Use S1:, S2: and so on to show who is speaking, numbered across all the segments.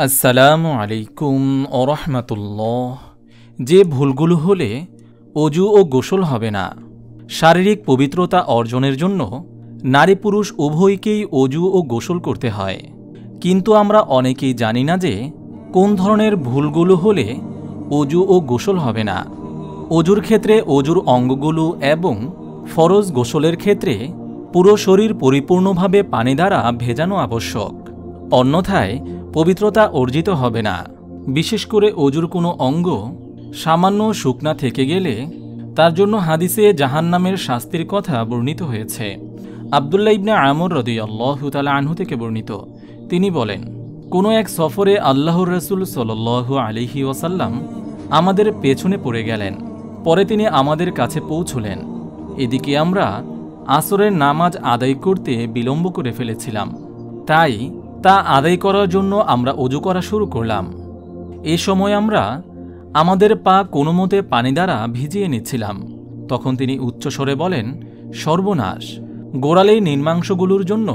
S1: আসসালামু আলাইকুম ওরহমাতুল্লাহ। যে ভুলগুলো হলে অজু ও গোসল হবে না। শারীরিক পবিত্রতা অর্জনের জন্য নারী পুরুষ উভয়কেই অজু ও গোসল করতে হয়, কিন্তু আমরা অনেকেই জানি না যে কোন ধরনের ভুলগুলো হলে অজু ও গোসল হবে না। অজুর ক্ষেত্রে অজুর অঙ্গগুলো এবং ফরজ গোসলের ক্ষেত্রে পুরো শরীর পরিপূর্ণভাবে পানি দ্বারা ভেজানো আবশ্যক, অন্যথায় পবিত্রতা অর্জিত হবে না। বিশেষ করে অজুর কোনো অঙ্গ সামান্য শুকনা থেকে গেলে তার জন্য হাদিসে জাহান্নামের শাস্তির কথা বর্ণিত হয়েছে। আব্দুল্লাহ ইবনে আমর রাদিয়াল্লাহু তাআলা আনহু থেকে বর্ণিত, তিনি বলেন, কোনো এক সফরে আল্লাহর রাসূল সাল্লাল্লাহু আলাইহি ওয়াসাল্লাম আমাদের পেছনে পড়ে গেলেন। পরে তিনি আমাদের কাছে পৌঁছলেন। এদিকে আমরা আসরের নামাজ আদায় করতে বিলম্ব করে ফেলেছিলাম, তাই তা আদায় করার জন্য আমরা অজু করা শুরু করলাম। এ সময় আমরা আমাদের পা কোনো মতে পানি দ্বারা ভিজিয়ে নিচ্ছিলাম। তখন তিনি উচ্চস্বরে বলেন, সর্বনাশ, গোড়ালির নিম্নাংশগুলোর জন্য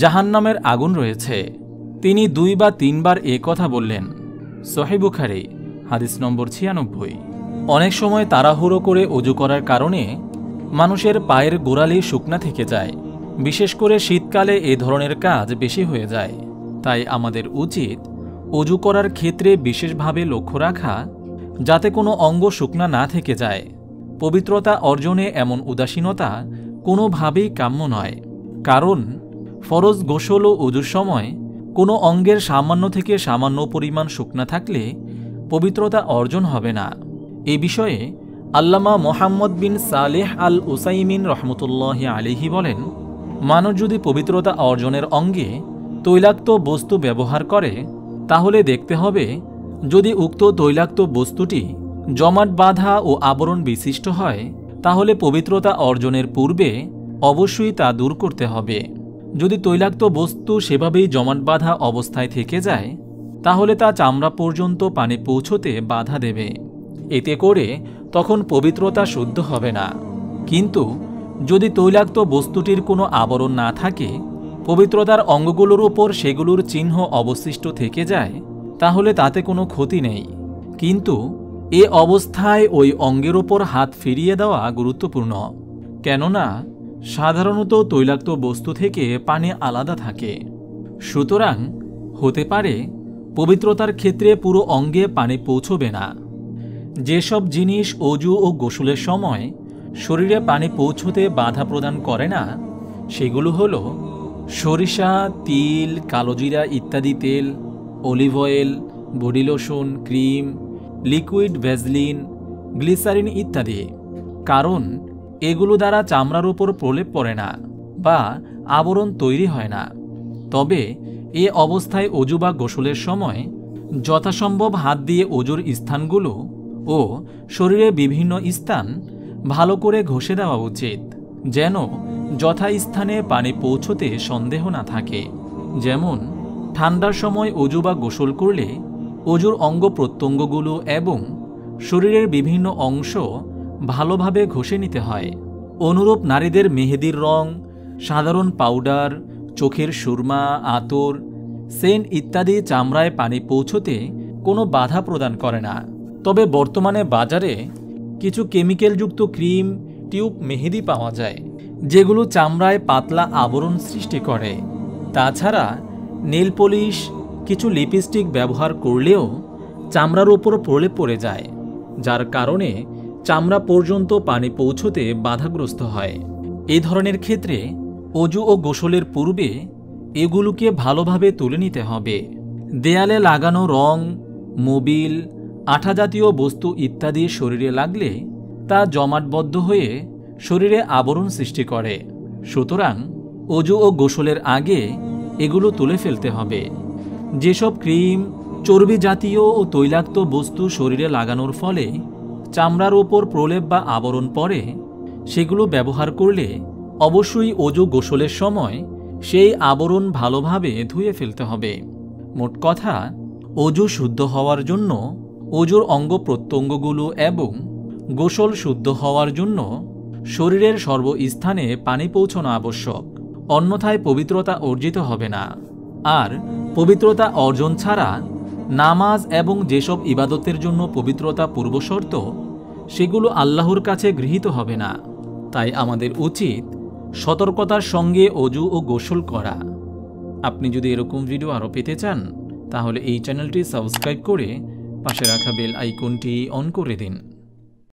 S1: জাহান্নামের আগুন রয়েছে। তিনি 2 বা 3 বার এ কথা বললেন। সহিহ বুখারী হাদিস নম্বর 96। অনেক সময় তাড়াহুড়ো করে অজু করার কারণে মানুষের পায়ের গোড়ালি শুকনা থেকে যায়। বিশেষ করে শীতকালে এ ধরনের কাজ বেশি হয়ে যায়। তাই আমাদের উচিত অজু করার ক্ষেত্রে বিশেষভাবে লক্ষ্য রাখা, যাতে কোনো অঙ্গ শুকনা না থেকে যায়। পবিত্রতা অর্জনে এমন উদাসীনতা কোনোভাবেই কাম্য নয়, কারণ ফরজ গোসল ও অজুর সময় কোনো অঙ্গের সামান্য থেকে সামান্য পরিমাণ শুকনা থাকলে পবিত্রতা অর্জন হবে না। এ বিষয়ে আল্লামা মোহাম্মদ বিন সালেহ আল উসাইমিন রহমতুল্লাহি আলাইহি বলেন, মানুষ যদি পবিত্রতা অর্জনের অঙ্গে তৈলাক্ত বস্তু ব্যবহার করে, তাহলে দেখতে হবে যদি উক্ত তৈলাক্ত বস্তুটি জমাট বাঁধা ও আবরণ বিশিষ্ট হয়, তাহলে পবিত্রতা অর্জনের পূর্বে অবশ্যই তা দূর করতে হবে। যদি তৈলাক্ত বস্তু সেভাবেই জমাট বাঁধা অবস্থায় থেকে যায়, তাহলে তা চামড়া পর্যন্ত পানি পৌঁছতে বাধা দেবে। এতে করে তখন পবিত্রতা শুদ্ধ হবে না। কিন্তু যদি তৈলাক্ত বস্তুটির কোনো আবরণ না থাকে, পবিত্রতার অঙ্গগুলোর উপর সেগুলোর চিহ্ন অবশিষ্ট থেকে যায়, তাহলে তাতে কোনো ক্ষতি নেই। কিন্তু এ অবস্থায় ওই অঙ্গের ওপর হাত ফিরিয়ে দেওয়া গুরুত্বপূর্ণ, কেননা সাধারণত তৈলাক্ত বস্তু থেকে পানি আলাদা থাকে। সুতরাং হতে পারে পবিত্রতার ক্ষেত্রে পুরো অঙ্গে পানি পৌঁছবে না। যেসব জিনিস অজু ও গোসলের সময় শরীরে পানি পৌঁছতে বাধা প্রদান করে না, সেগুলো হলো সরিষা, তিল, কালোজিরা ইত্যাদি তেল, olive oil, body lotion, cream, liquid Vaseline, glycerine ইত্যাদি। কারণ এগুলো দ্বারা চামড়ার উপর প্রলেপ পড়ে না বা আবরণ তৈরি হয় না। তবে এ অবস্থায় অজু বা গোসলের সময় যথাসম্ভব হাত দিয়ে অজুর স্থানগুলো ও শরীরের বিভিন্ন স্থান ভালো করে ঘষে দেওয়া উচিত, যেন যথাস্থানে পানি পৌঁছতে সন্দেহ না থাকে। যেমন ঠান্ডার সময় অজু বা গোসল করলে অজুর অঙ্গ প্রত্যঙ্গগুলো এবং শরীরের বিভিন্ন অংশ ভালোভাবে ঘষে নিতে হয়। অনুরূপ নারীদের মেহেদির রং, সাধারণ পাউডার, চোখের সুরমা, আতর, সেন্ট ইত্যাদি চামড়ায় পানি পৌঁছতে কোনো বাধা প্রদান করে না। তবে বর্তমানে বাজারে কিছু কেমিক্যালযুক্ত ক্রিম, টিউব মেহেদি পাওয়া যায়, যেগুলো চামড়ায় পাতলা আবরণ সৃষ্টি করে। তাছাড়া নেল পলিশ, কিছু লিপস্টিক ব্যবহার করলেও চামড়ার উপর প্রলেপ পড়ে যায়, যার কারণে চামড়া পর্যন্ত পানি পৌঁছতে বাধাগ্রস্ত হয়। এই ধরনের ক্ষেত্রে অজু ও গোসলের পূর্বে এগুলোকে ভালোভাবে তুলে নিতে হবে। দেয়ালে লাগানো রং, মোবিল, আঠা জাতীয় বস্তু ইত্যাদি শরীরে লাগলে তা জমাটবদ্ধ হয়ে শরীরে আবরণ সৃষ্টি করে। সুতরাং অজু ও গোসলের আগে এগুলো তুলে ফেলতে হবে। যেসব ক্রিম, চর্বি জাতীয় ও তৈলাক্ত বস্তু শরীরে লাগানোর ফলে চামড়ার ওপর প্রলেপ বা আবরণ পড়ে, সেগুলো ব্যবহার করলে অবশ্যই অজু গোসলের সময় সেই আবরণ ভালোভাবে ধুয়ে ফেলতে হবে। মোট কথা, অজু শুদ্ধ হওয়ার জন্য অজুর অঙ্গ প্রত্যঙ্গগুলো এবং গোসল শুদ্ধ হওয়ার জন্য শরীরের সর্বস্থানে পানি পৌঁছানো আবশ্যক, অন্যথায় পবিত্রতা অর্জিত হবে না। আর পবিত্রতা অর্জন ছাড়া নামাজ এবং যেসব ইবাদতের জন্য পবিত্রতা পূর্বশর্ত সেগুলো আল্লাহর কাছে গৃহীত হবে না। তাই আমাদের উচিত সতর্কতার সঙ্গে অজু ও গোসল করা। আপনি যদি এরকম ভিডিও আরও পেতে চান তাহলে এই চ্যানেলটি সাবস্ক্রাইব করে পাশে রাখা বেল আইকনটি অন করে দিন।